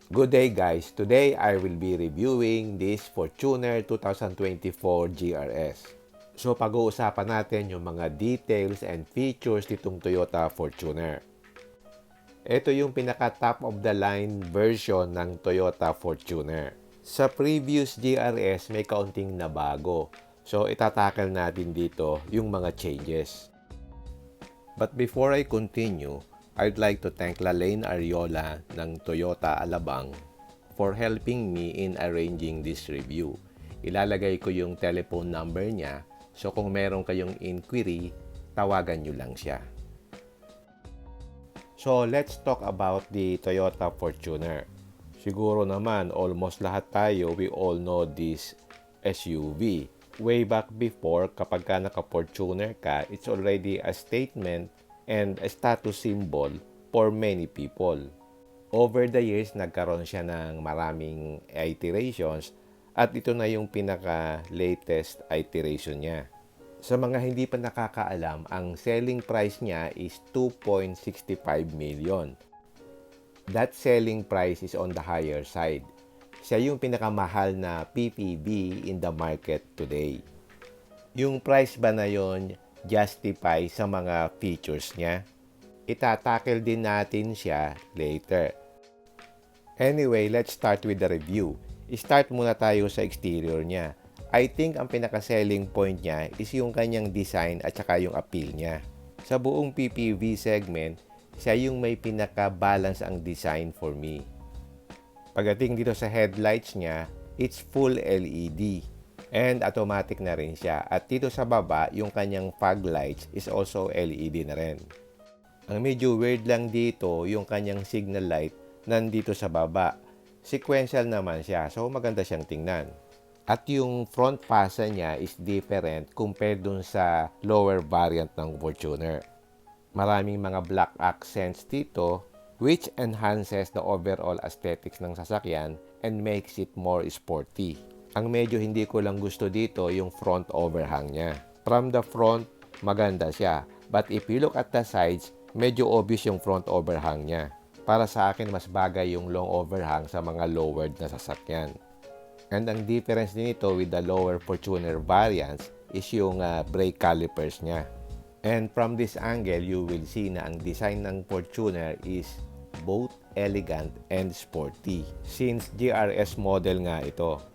Good day guys, today I will be reviewing this Fortuner 2024 GRS. So pag-uusapan natin yung mga details and features nitong Toyota Fortuner. Ito yung pinaka top of the line version ng Toyota Fortuner. Sa previous GRS may kaunting nabago. So itatackle natin dito yung mga changes. But before I continue, I'd like to thank Lalaine Ariola ng Toyota Alabang for helping me in arranging this review. Ilalagay ko yung telephone number niya, so kung meron kayong inquiry, tawagan nyo lang siya. So let's talk about the Toyota Fortuner. Siguro naman almost lahat tayo, we all know this SUV. Way back before, kapag ka naka-Fortuner ka, it's already a statement and a status symbol for many people. Over the years, nagkaroon siya ng maraming iterations at ito na yung pinaka-latest iteration niya. Sa mga hindi pa nakakaalam, ang selling price niya is 2.65 million. That selling price is on the higher side. Siya yung pinakamahal na PPV in the market today. Yung price ba na yon justify sa mga features niya? Itatackle din natin siya later. Anyway, let's start with the review. Start muna tayo sa exterior niya. I think ang pinaka-selling point niya is yung kanyang design at saka yung appeal niya. Sa buong PPV segment, siya yung may pinaka-balance ang design for me. Pagdating dito sa headlights niya, it's full LED. And automatic na rin siya. At dito sa baba, yung kanyang fog lights is also LED na rin. Ang medyo weird lang dito, yung kanyang signal light nandito sa baba. Sequential naman siya, so maganda siyang tingnan. At yung front pasa niya is different compared dun sa lower variant ng Fortuner. Maraming mga black accents dito, which enhances the overall aesthetics ng sasakyan and makes it more sporty. Ang medyo hindi ko lang gusto dito yung front overhang niya. From the front, maganda siya. But if you look at the sides, medyo obvious yung front overhang niya. Para sa akin, mas bagay yung long overhang sa mga lowered na sasakyan. And ang difference nito with the lower Fortuner variants is yung brake calipers niya. And from this angle, you will see na ang design ng Fortuner is both elegant and sporty. Since GRS model nga ito.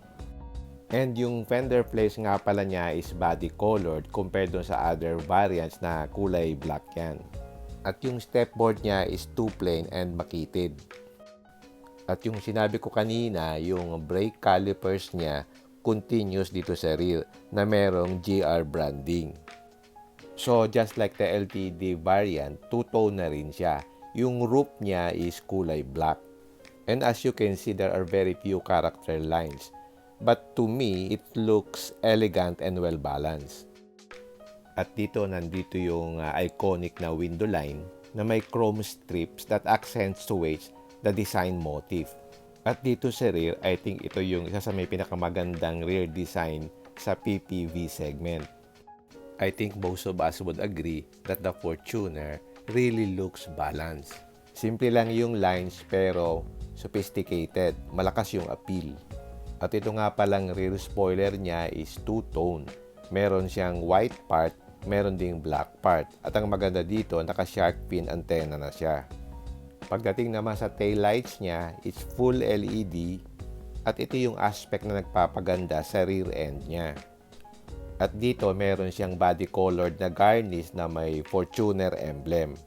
And yung fender flares nga pala niya is body colored compared dun sa other variants na kulay black yan. At yung stepboard niya is two-plane and makitid. At yung sinabi ko kanina, yung brake calipers niya continuous dito sa rear na merong GR branding. So just like the LTD variant, two-tone na rin siya. Yung roof niya is kulay black. And as you can see, there are very few character lines. But to me, it looks elegant and well-balanced. At dito, nandito yung iconic na window line na may chrome strips that accentuates the design motif. At dito sa rear, I think ito yung isa sa may pinakamagandang rear design sa PPV segment. I think most of us would agree that the Fortuner really looks balanced. Simple lang yung lines pero sophisticated, malakas yung appeal. At ito nga palang rear spoiler niya is two-tone. Meron siyang white part, meron ding black part. At ang maganda dito, naka-shark fin antenna na siya. Pagdating naman sa taillights niya, it's full LED. At ito yung aspect na nagpapaganda sa rear end niya. At dito, meron siyang body-colored na garnish na may Fortuner emblem.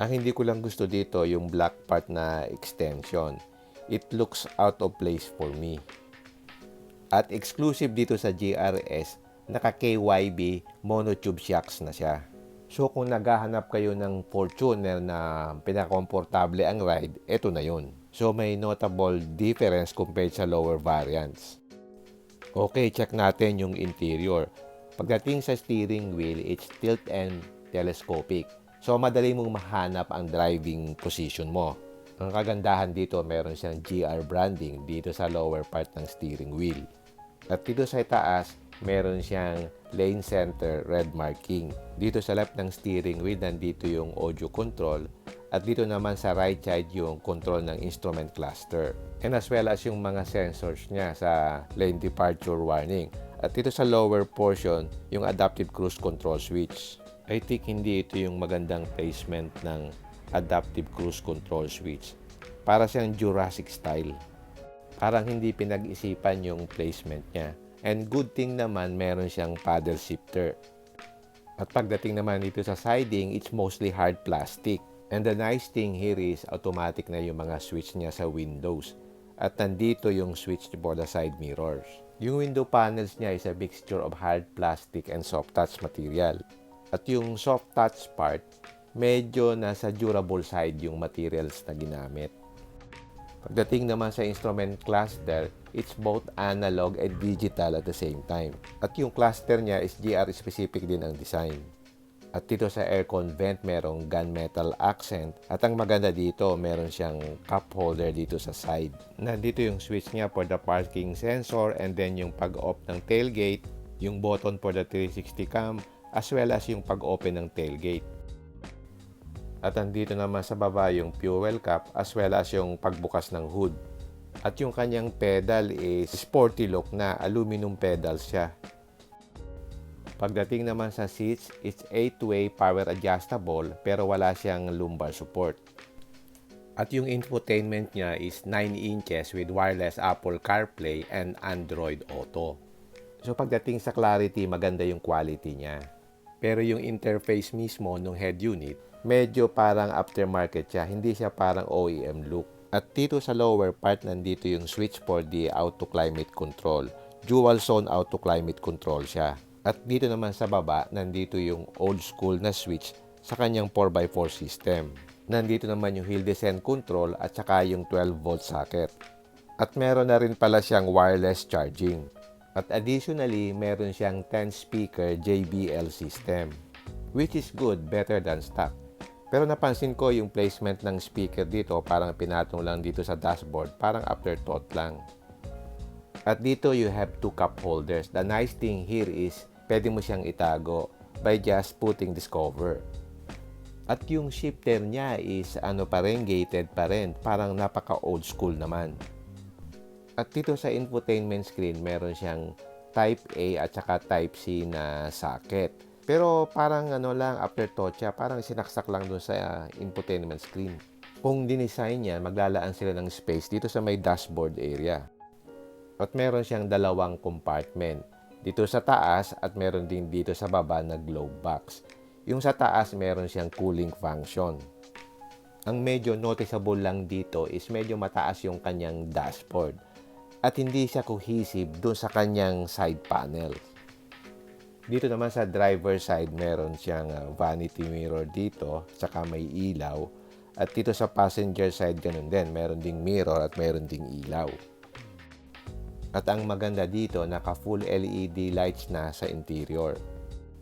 Ang hindi ko lang gusto dito, yung black part na extension. It looks out of place for me. At exclusive dito sa GRS, naka-KYB monotube shocks na siya. So kung naghahanap kayo ng Fortuner na pinaka-komportable ang ride, eto na yun. So may notable difference compared sa lower variants. Okay, check natin yung interior. Pagdating sa steering wheel, it's tilt and telescopic. So madali mong mahanap ang driving position mo. Ang kagandahan dito, meron siyang GR branding dito sa lower part ng steering wheel. At dito sa taas, meron siyang lane center red marking. Dito sa left ng steering wheel, nandito yung audio control At dito naman sa right side yung control ng instrument cluster. And as well as yung mga sensors niya sa lane departure warning. At dito sa lower portion, yung adaptive cruise control switch. I think hindi ito yung magandang placement ng adaptive cruise control switch. Para siyang Jurassic style. Parang hindi pinag-isipan yung placement niya. And good thing naman, meron siyang paddle shifter. At pagdating naman dito sa siding, it's mostly hard plastic. And the nice thing here is automatic na yung mga switch niya sa windows. At nandito yung switch for the side mirrors. Yung window panels niya is a mixture of hard plastic and soft touch material. At yung soft touch part, medyo nasa durable side yung materials na ginamit. Pagdating naman sa instrument cluster, it's both analog and digital at the same time. At yung cluster niya is GR specific din ang design. At dito sa aircon vent, merong gunmetal accent. At ang maganda dito, meron siyang cup holder dito sa side. Nandito yung switch niya for the parking sensor and then yung pag-off ng tailgate, yung button for the 360 cam, as well as yung pag-open ng tailgate. At andito naman sa baba yung fuel cap as well as yung pagbukas ng hood. At yung kanyang pedal is sporty look na aluminum pedal siya. Pagdating naman sa seats, it's 8-way power adjustable pero wala siyang lumbar support. At yung infotainment niya is 9 inches with wireless Apple CarPlay and Android Auto. So pagdating sa clarity, maganda yung quality niya. Pero yung interface mismo ng head unit, medyo parang aftermarket siya, hindi siya parang OEM look. At dito sa lower part, nandito yung switch for the auto climate control. Dual zone auto climate control siya. At dito naman sa baba, nandito yung old school na switch sa kanyang 4x4 system. Nandito naman yung hill descent control at saka yung 12-volt socket. At meron na rin pala siyang wireless charging. At additionally, meron siyang 10-speaker JBL system, which is good, better than stock. Pero napansin ko yung placement ng speaker dito, parang pinatong lang dito sa dashboard, parang afterthought lang. At dito you have 2 cup holders. The nice thing here is pwede mo siyang itago by just putting this cover. At yung shifter niya is pa rin, gated pa rin. Parang napaka old school naman. At dito sa infotainment screen, meron siyang Type A at saka Type C na socket. Pero parang lang, afterthought siya. Parang sinaksak lang dun sa infotainment screen. Kung dinesign niya, maglalaan sila ng space dito sa may dashboard area. At meron siyang 2 compartment. Dito sa taas at meron din dito sa baba na glove box. Yung sa taas meron siyang cooling function. Ang medyo noticeable lang dito is medyo mataas yung kanyang dashboard. At hindi siya cohesive dun sa kanyang side panel. Dito naman sa driver side meron siyang vanity mirror dito, saka may ilaw. At dito sa passenger side ganun din, meron ding mirror at meron ding ilaw. At ang maganda dito, naka full LED lights na sa interior.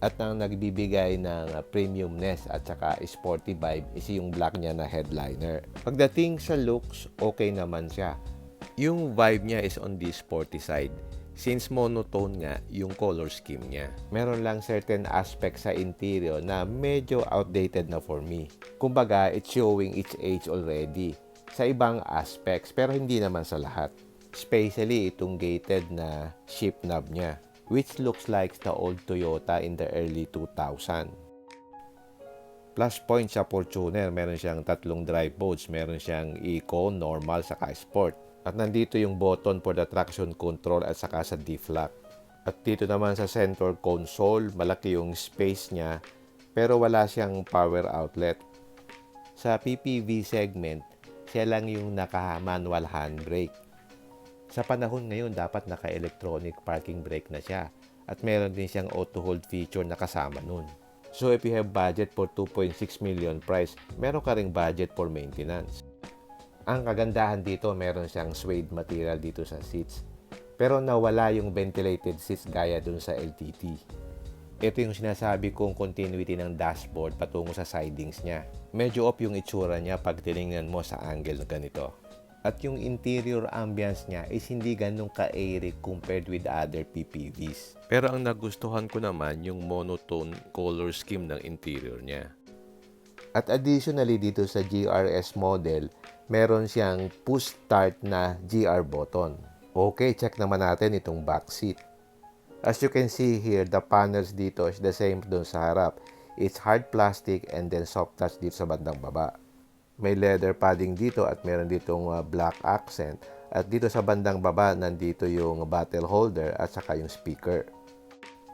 At ang nagbibigay ng premiumness at saka sporty vibe is yung black niya na headliner. Pagdating sa looks, okay naman siya. Yung vibe niya is on the sporty side. Since monotone nga yung color scheme niya. Meron lang certain aspects sa interior na medyo outdated na for me. Kumbaga, it's showing its age already sa ibang aspects pero hindi naman sa lahat. Especially itong gated na shift knob niya, which looks like the old Toyota in the early 2000. Plus point sa Fortuner, meron siyang 3 drive modes, meron siyang Eco, Normal, saka Sport. At nandito yung button for the traction control at saka sa D-Lock. At dito naman sa center console, malaki yung space niya, pero wala siyang power outlet. Sa PPV segment, siya lang yung naka-manual handbrake. Sa panahon ngayon, dapat naka-electronic parking brake na siya. At meron din siyang auto hold feature na kasama nun. So if you have budget for 2.6 million price, meron ka ring budget for maintenance. Ang kagandahan dito, meron siyang suede material dito sa seats. Pero nawala yung ventilated seats gaya dun sa LTT. Ito yung sinasabi kong continuity ng dashboard patungo sa sidings niya. Medyo off yung itsura niya pag tinignan mo sa angle na ganito. At yung interior ambience niya is hindi ganun ka-airy compared with other PPVs. Pero ang nagustuhan ko naman yung monotone color scheme ng interior niya. At additionally dito sa GRS model, meron siyang push start na GR button. Okay, check naman natin itong back seat. As you can see here, the panels dito is the same doon sa harap. It's hard plastic and then soft touch dito sa bandang baba. May leather padding dito at meron ditong black accent. At dito sa bandang baba, nandito yung bottle holder at saka yung speaker.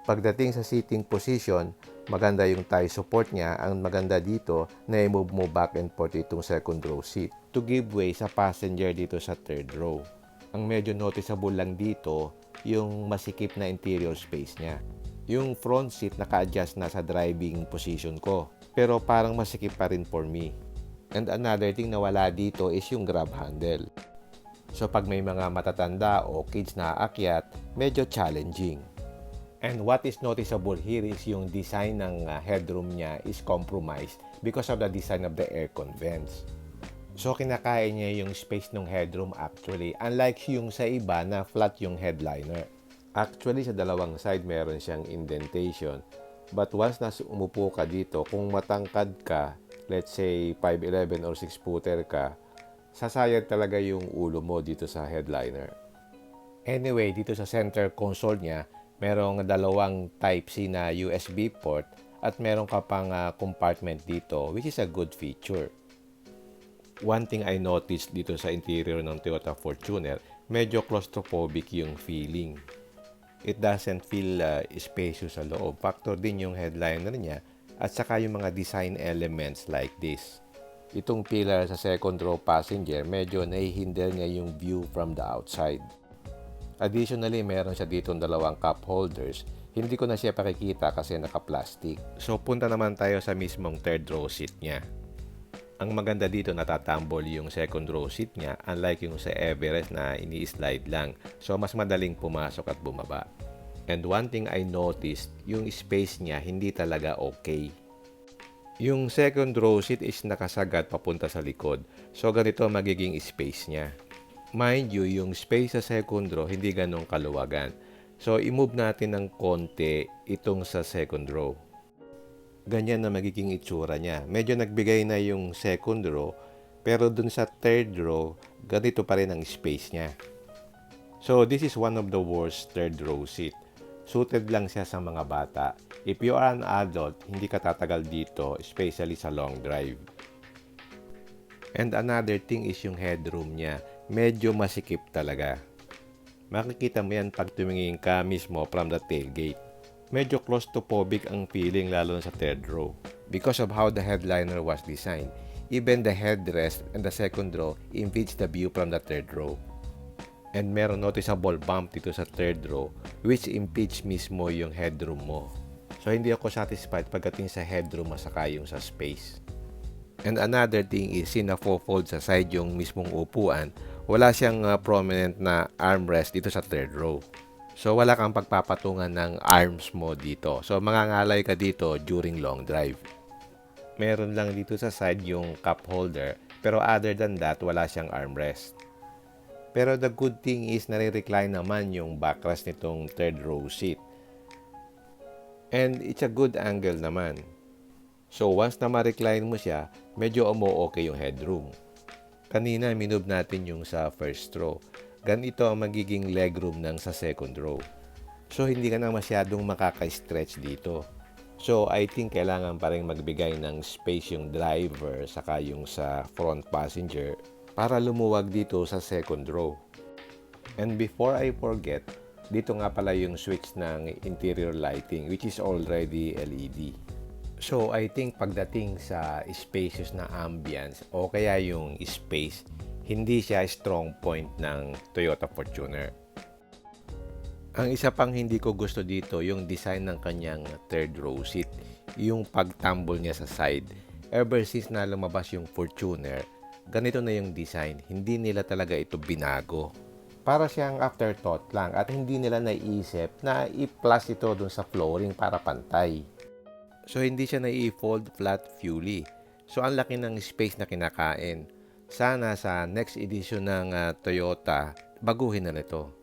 Pagdating sa seating position, maganda yung thigh support niya. Ang maganda dito na i-move mo back and forth itong second row seat to give way sa passenger dito sa third row. Ang medyo noticeable lang dito, yung masikip na interior space niya. Yung front seat naka-adjust na sa driving position ko, pero parang masikip pa rin for me. And another thing na wala dito is yung grab handle. So pag may mga matatanda o kids na aakyat, medyo challenging. And what is noticeable here is yung design ng headroom niya is compromised because of the design of the aircon vents. So kinakain niya yung space ng headroom actually, unlike yung sa iba na flat yung headliner. Actually sa dalawang side meron siyang indentation, but once na umupo ka dito, kung matangkad ka, let's say 5'11 or 6-footer ka, sasayad talaga yung ulo mo dito sa headliner. Anyway, dito sa center console niya, merong dalawang Type-C na USB port at meron ka pang compartment dito, which is a good feature. One thing I noticed dito sa interior ng Toyota Fortuner, medyo claustrophobic yung feeling. It doesn't feel spacious sa loob. Factor din yung headliner niya at saka yung mga design elements like this. Itong pillar sa second row passenger, medyo nahihinder niya yung view from the outside. Additionally, meron siya ditong dalawang cup holders. Hindi ko na siya pakikita kasi naka-plastic. So, punta naman tayo sa mismong third row seat niya. Ang maganda dito, natatambol yung second row seat niya, unlike yung sa Everest na ini-slide lang. So, mas madaling pumasok at bumaba. And one thing I noticed, yung space niya hindi talaga okay. Yung second row seat is nakasagad papunta sa likod. So, ganito magiging space niya. Mind you, yung space sa second row hindi ganong kaluwagan. So, i-move natin ng konti itong sa second row. Ganyan na magiging itsura niya. Medyo nagbigay na yung second row, pero dun sa third row, ganito pa rin ang space niya. So, this is one of the worst third row seat. Suited lang siya sa mga bata. If you are an adult, hindi ka tatagal dito, especially sa long drive. And another thing is yung headroom niya. Medyo masikip talaga. Makikita mo yan pag tumingin ka mismo from the tailgate. Medyo claustrophobic ang feeling lalo sa third row. Because of how the headliner was designed, even the headrest and the second row impedes the view from the third row. And meron noticeable bump dito sa third row which impedes mismo yung headroom mo. So hindi ako satisfied pagdating sa headroom masaka yung sa space. And another thing is, sina-fold sa side yung mismong upuan, wala siyang prominent na armrest dito sa third row. So, wala kang pagpapatungan ng arms mo dito. So, mangangalay ka dito during long drive. Meron lang dito sa side yung cup holder, pero other than that, wala siyang armrest. Pero the good thing is, nare-recline naman yung backrest nitong third row seat. And it's a good angle naman. So, once na ma-recline mo siya, medyo okay yung headroom. Kanina, minove natin yung sa first row. Ganito ang magiging legroom ng sa second row. So, hindi ka na masyadong makaka-stretch dito. So, I think kailangan pa rin magbigay ng space yung driver saka yung sa front passenger para lumuwag dito sa second row. And before I forget, dito nga pala yung switch ng interior lighting which is already LED. So, I think pagdating sa spacious na ambience o kaya yung space, hindi siya strong point ng Toyota Fortuner. Ang isa pang hindi ko gusto dito, yung design ng kanyang third row seat. Yung pagtambol niya sa side. Ever since na lumabas yung Fortuner, ganito na yung design. Hindi nila talaga ito binago. Para siyang afterthought lang at hindi nila naisip na i-plus ito dun sa flooring para pantay. So, hindi siya nai-fold flat fully. So, ang laki ng space na kinakain. Sana sa next edition ng Toyota, baguhin na nito.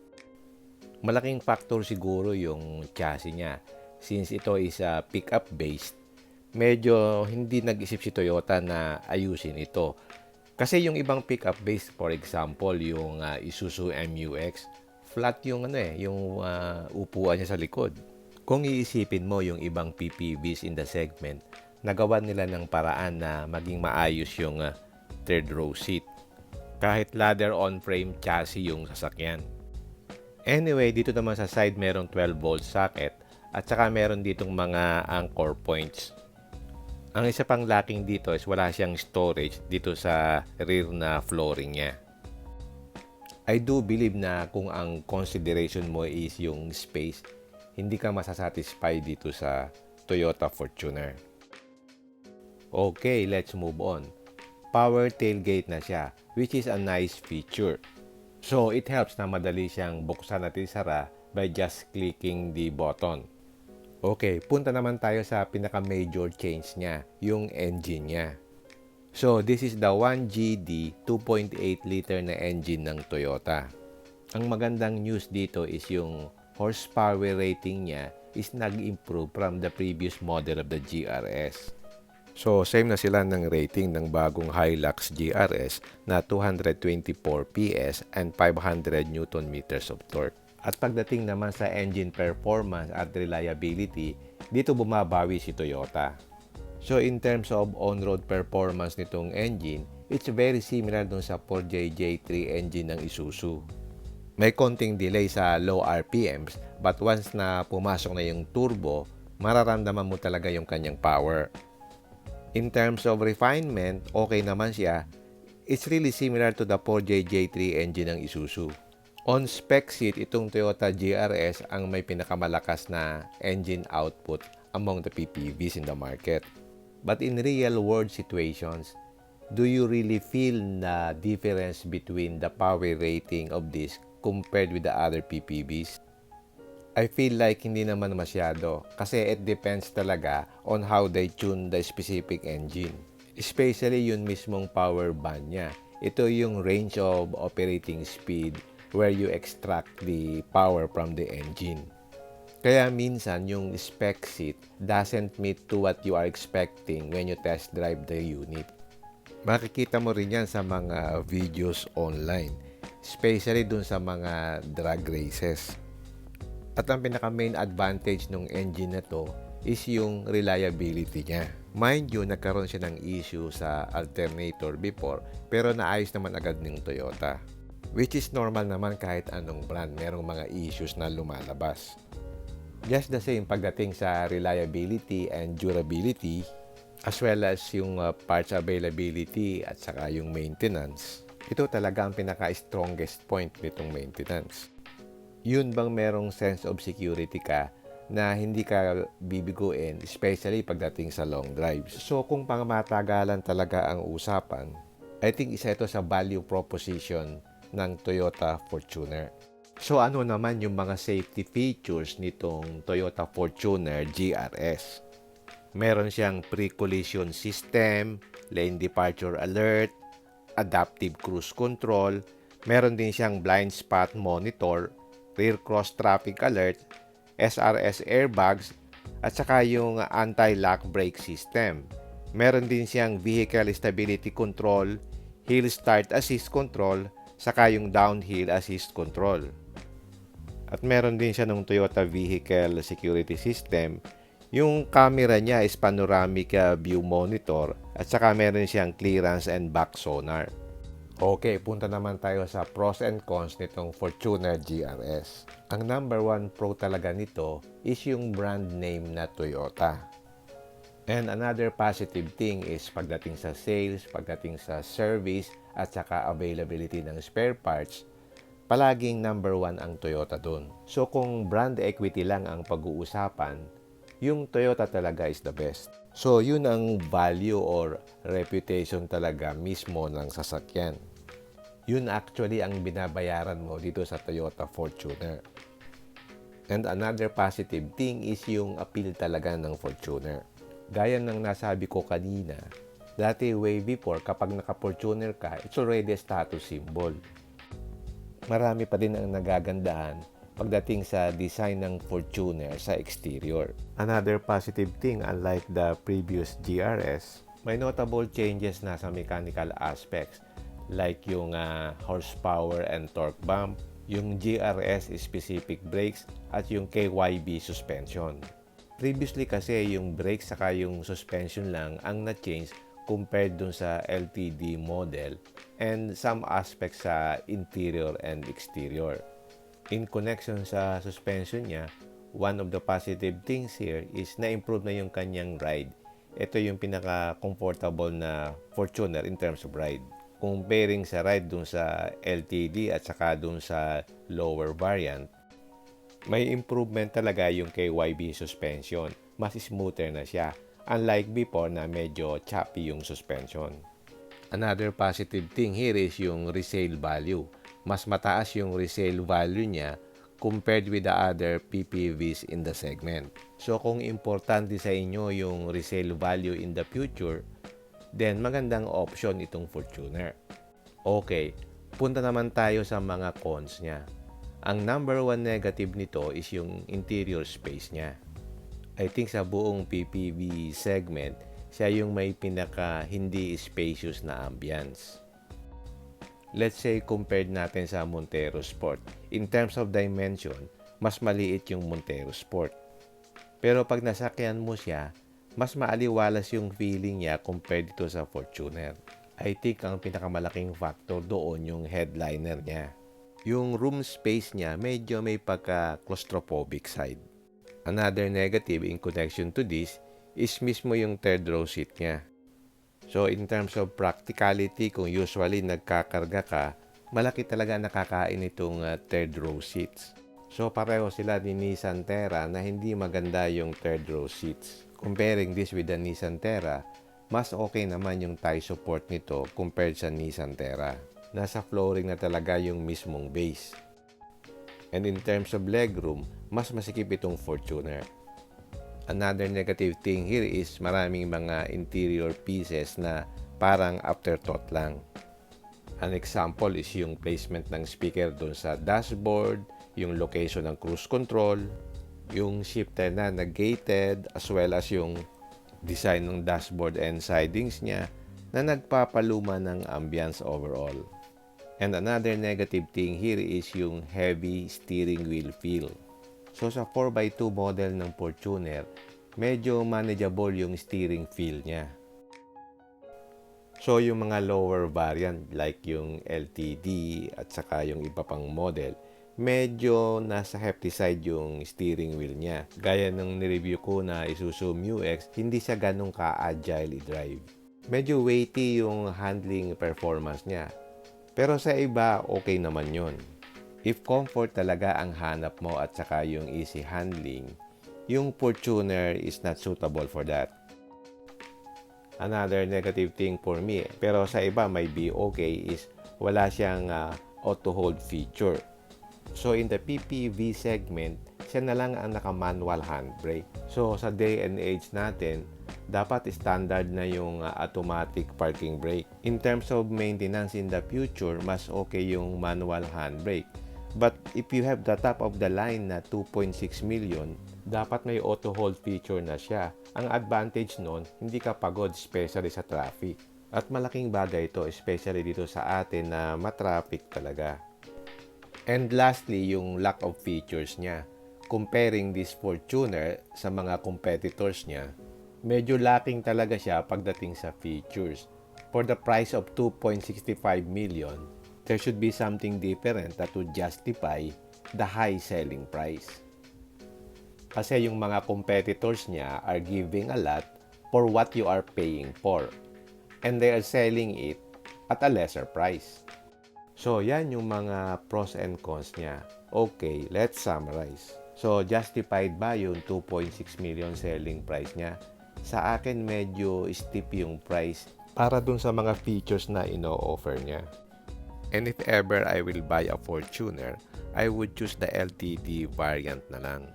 Malaking factor siguro yung chassis niya. Since ito is pick-up based, medyo hindi nag-isip si Toyota na ayusin ito. Kasi yung ibang pickup base, for example, yung Isuzu MU-X, flat yung upuan niya sa likod. Kung iisipin mo yung ibang PPVs in the segment, nagawan nila ng paraan na maging maayos yung third row seat. Kahit ladder on frame chassis yung sasakyan. Anyway, dito naman sa side merong 12-volt socket at saka meron ditong mga anchor points. Ang isa pang lacking dito is wala siyang storage dito sa rear na flooring niya. I do believe na kung ang consideration mo is yung space, hindi ka masasatisfy dito sa Toyota Fortuner. Okay, let's move on. Power tailgate na siya, which is a nice feature. So, it helps na madali siyang buksan at isara by just clicking the button. Okay, punta naman tayo sa pinaka-major change niya, yung engine niya. So, this is the 1GD 2.8 liter na engine ng Toyota. Ang magandang news dito is yung horsepower rating niya is nag-improve from the previous model of the GRS. So, same na sila ng rating ng bagong Hilux GRS na 224 PS and 500 Nm of torque. At pagdating naman sa engine performance at reliability, dito bumabawi si Toyota. So, in terms of on-road performance nitong engine, it's very similar dun sa 4JJ3 engine ng Isuzu. May konting delay sa low RPMs, but once na pumasok na yung turbo, mararamdaman mo talaga yung kanyang power. In terms of refinement, okay naman siya. It's really similar to the 4JJ3 engine ng Isuzu. On spec sheet, itong Toyota GRS ang may pinakamalakas na engine output among the PPVs in the market. But in real-world situations, do you really feel the difference between the power rating of this compared with the other PPVs? I feel like hindi naman masyado kasi it depends talaga on how they tune the specific engine. Especially yung mismong power band niya. Ito yung range of operating speed where you extract the power from the engine. Kaya minsan yung spec sheet doesn't meet to what you are expecting when you test drive the unit. Makikita mo rin yan sa mga videos online, especially dun sa mga drag races. At ang pinaka-main advantage ng engine na to is yung reliability niya. Mind you, nagkaroon siya ng issue sa alternator before, pero naayos naman agad ng Toyota. Which is normal naman kahit anong brand, merong mga issues na lumalabas. Just the same pagdating sa reliability and durability, as well as yung parts availability at saka yung maintenance. Ito talaga ang pinaka-strongest point nitong maintenance. Yun bang merong sense of security ka na hindi ka bibiguin, especially pagdating sa long drives. So kung pangmatagalan talaga ang usapan, I think isa ito sa value proposition ng Toyota Fortuner. So ano naman yung mga safety features nitong Toyota Fortuner GRS? Meron siyang pre-collision system, lane departure alert, adaptive cruise control, meron din siyang blind spot monitor, rear cross traffic alert, SRS airbags, at saka yung anti-lock brake system. Meron din siyang vehicle stability control, hill start assist control, saka yung downhill assist control. At meron din siya ng Toyota Vehicle Security System. Yung camera niya is panoramic view monitor at saka meron siyang clearance and back sonar. Okay, punta naman tayo sa pros and cons nitong Fortuner GRS. Ang number one pro talaga nito is yung brand name na Toyota. And another positive thing is pagdating sa sales, pagdating sa service, at saka availability ng spare parts, palaging number one ang Toyota dun. So kung brand equity lang ang pag-uusapan, yung Toyota talaga is the best. So yun ang value or reputation talaga mismo ng sasakyan. Yun actually ang binabayaran mo dito sa Toyota Fortuner. And another positive thing is yung appeal talaga ng Fortuner. Gaya ng nasabi ko kanina, dati way before kapag naka-Fortuner ka, it's already a status symbol. Marami pa din ang nagagandahan pagdating sa design ng Fortuner sa exterior. Another positive thing, unlike the previous GRS, may notable changes na sa mechanical aspects like yung horsepower and torque bump, yung GRS specific brakes, at yung KYB suspension. Previously kasi yung brakes saka yung suspension lang ang na-change compared dun sa LTD model and some aspects sa interior and exterior. In connection sa suspension niya, one of the positive things here is na-improve na yung kanyang ride. Ito yung pinaka-comfortable na Fortuner in terms of ride. Comparing sa ride dun sa LTD at saka dun sa lower variant, may improvement talaga yung KYB suspension. Mas smoother na siya. Unlike before na medyo choppy yung suspension. Another positive thing here is yung resale value. Mas mataas yung resale value niya compared with the other PPVs in the segment. So kung importante sa inyo yung resale value in the future, then magandang option itong Fortuner. Okay, punta naman tayo sa mga cons niya. Ang number one negative nito is yung interior space niya. I think sa buong PPV segment, siya yung may pinaka hindi spacious na ambience. Let's say compared natin sa Montero Sport. In terms of dimension, mas maliit yung Montero Sport. Pero pag nasakyan mo siya, mas maaliwalas yung feeling niya compared dito sa Fortuner. I think ang pinakamalaking factor doon yung headliner niya. Yung room space niya medyo may pagka-claustrophobic side. Another negative in connection to this is mismo yung third row seat niya. So in terms of practicality, kung usually nagkakarga ka, malaki talaga nakakain itong third row seats. So pareho sila ni Nissan Terra na hindi maganda yung third row seats. Comparing this with the Nissan Terra, mas okay naman yung thigh support nito compared sa Nissan Terra. Nasa flooring na talaga yung mismong base. And in terms of legroom, mas masikip itong Fortuner. Another negative thing here is maraming mga interior pieces na parang afterthought lang. An example is yung placement ng speaker doon sa dashboard, yung location ng cruise control, yung shifter na gated, as well as yung design ng dashboard and sidings niya na nagpapaluma ng ambience overall. And another negative thing here is yung heavy steering wheel feel. So sa 4x2 model ng Fortuner, medyo manageable yung steering feel niya. So yung mga lower variant like yung LTD at saka yung iba pang model, medyo nasa hefty side yung steering wheel niya. Gaya ng nireview ko na Isuzu MU-X, hindi siya ganun ka-agile i-drive. Medyo weighty yung handling performance niya. Pero sa iba, okay naman yun. If comfort talaga ang hanap mo at saka yung easy handling, yung Fortuner is not suitable for that. Another negative thing for me, pero sa iba may be okay, is wala siyang auto hold feature. So in the PPV segment, siya na lang ang naka-manual handbrake. So sa day and age natin, dapat standard na yung automatic parking brake. In terms of maintenance in the future, mas okay yung manual handbrake. But if you have the top of the line na 2.6 million, dapat may auto hold feature na siya. Ang advantage nun, hindi ka pagod, especially sa traffic. At malaking bagay ito, especially dito sa atin na matraffic talaga. And lastly, yung lack of features niya. Comparing this Fortuner sa mga competitors niya, medyo lacking talaga siya pagdating sa features. For the price of 2.65 million, there should be something different that would justify the high selling price. Kasi yung mga competitors niya are giving a lot for what you are paying for. And they are selling it at a lesser price. So, yan yung mga pros and cons niya. Okay, let's summarize. So, justified ba yung 2.6 million selling price niya? Sa akin, medyo steep yung price para dun sa mga features na ino-offer niya. And if ever I will buy a Fortuner, I would choose the LTD variant na lang.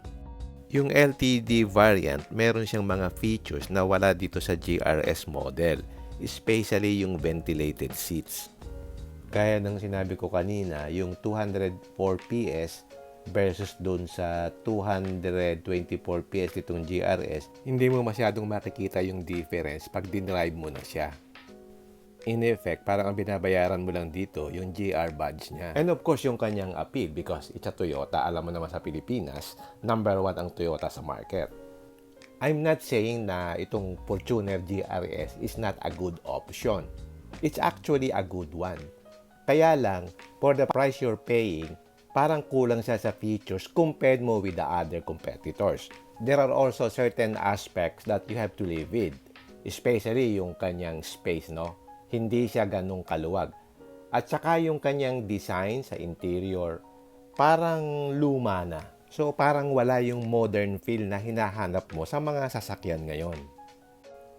Yung LTD variant, meron siyang mga features na wala dito sa GRS model, especially yung ventilated seats. Gaya ng sinabi ko kanina, yung 204 PS versus dun sa 224 PS nitong GRS, hindi mo masyadong makikita yung difference pag dinrive mo na siya. In effect, parang ang binabayaran mo lang dito, yung GR badge niya. And of course, yung kanyang appeal because it's a Toyota. Alam mo naman sa Pilipinas, number 1 ang Toyota sa market. I'm not saying na itong Fortuner GRS is not a good option. It's actually a good one. Kaya lang, for the price you're paying, parang kulang siya sa features compared mo with the other competitors. There are also certain aspects that you have to live with. Especially yung kanyang space, no? Hindi siya ganong kaluwag. At saka yung kanyang design sa interior, parang luma na. So parang wala yung modern feel na hinahanap mo sa mga sasakyan ngayon.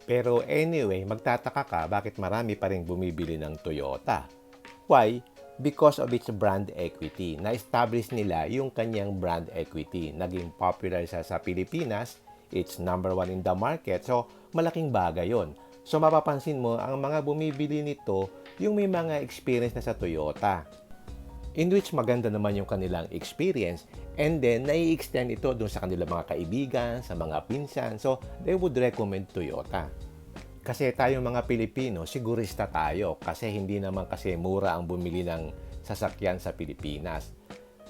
Pero anyway, magtataka ka bakit marami pa rin bumibili ng Toyota. Why? Because of its brand equity. Na-establish nila yung kanyang brand equity. Naging popular siya sa Pilipinas. It's number 1 in the market. So malaking bagay yon. So mapapansin mo, ang mga bumibili nito, yung may mga experience na sa Toyota. In which maganda naman yung kanilang experience. And then, nai-extend ito dun sa kanilang mga kaibigan, sa mga pinsan. So, they would recommend Toyota. Kasi tayong mga Pilipino, sigurista tayo. Kasi hindi naman kasi mura ang bumili ng sasakyan sa Pilipinas.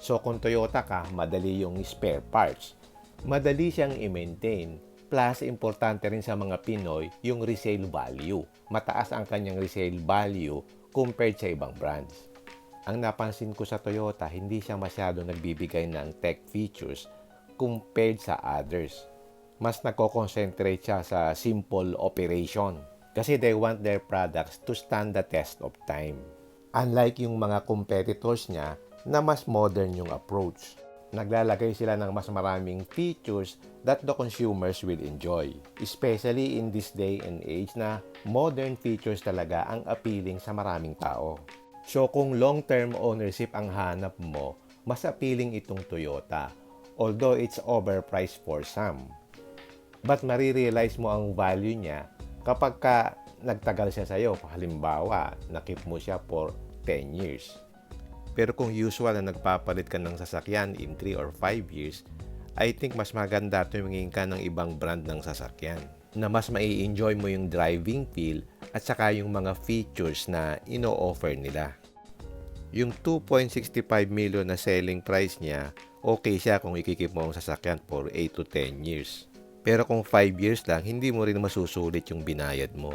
So, kung Toyota ka, madali yung spare parts. Madali siyang i-maintain. Plus, importante rin sa mga Pinoy yung resale value. Mataas ang kanyang resale value compared sa ibang brands. Ang napansin ko sa Toyota, hindi siya masyado nagbibigay ng tech features compared sa others. Mas nagko-concentrate siya sa simple operation kasi they want their products to stand the test of time. Unlike yung mga competitors niya na mas modern yung approach. Naglalagay sila ng mas maraming features that the consumers will enjoy. Especially in this day and age na modern features talaga ang appealing sa maraming tao. So kung long-term ownership ang hanap mo, mas appealing itong Toyota. Although it's overpriced for some. But marirealize mo ang value niya kapag ka nagtagal siya sa'yo. Halimbawa, nakip mo siya for 10 years. Pero kung usual na nagpapalit ka ng sasakyan in 3 or 5 years, I think mas maganda tumingin ka ng ibang brand ng sasakyan na mas mai-enjoy mo yung driving feel at saka yung mga features na ino-offer nila. Yung 2.65 million na selling price niya, okay siya kung ikikip mo ang sasakyan for 8 to 10 years. Pero kung 5 years lang, hindi mo rin masusulit yung binayad mo.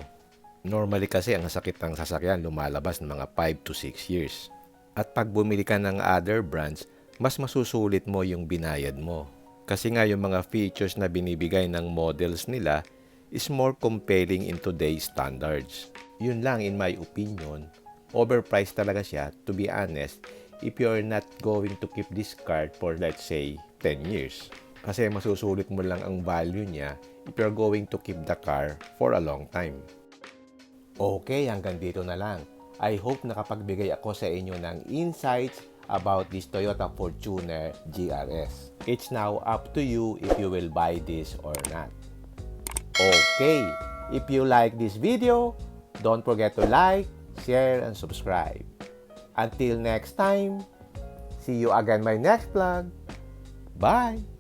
Normally kasi ang sakit ng sasakyan lumalabas ng mga 5 to 6 years. At pag bumili ka ng other brands, mas masusulit mo yung binayad mo. Kasi nga yung mga features na binibigay ng models nila is more compelling in today's standards. Yun lang in my opinion. Overpriced talaga siya, to be honest, if you're not going to keep this car for let's say 10 years. Kasi masusulit mo lang ang value niya if you're going to keep the car for a long time. Okay, hanggang dito na lang. I hope nakapagbigay ako sa inyo ng insights about this Toyota Fortuner GRS. It's now up to you if you will buy this or not. Okay, if you like this video, don't forget to like, share, and subscribe. Until next time, see you again my next vlog. Bye!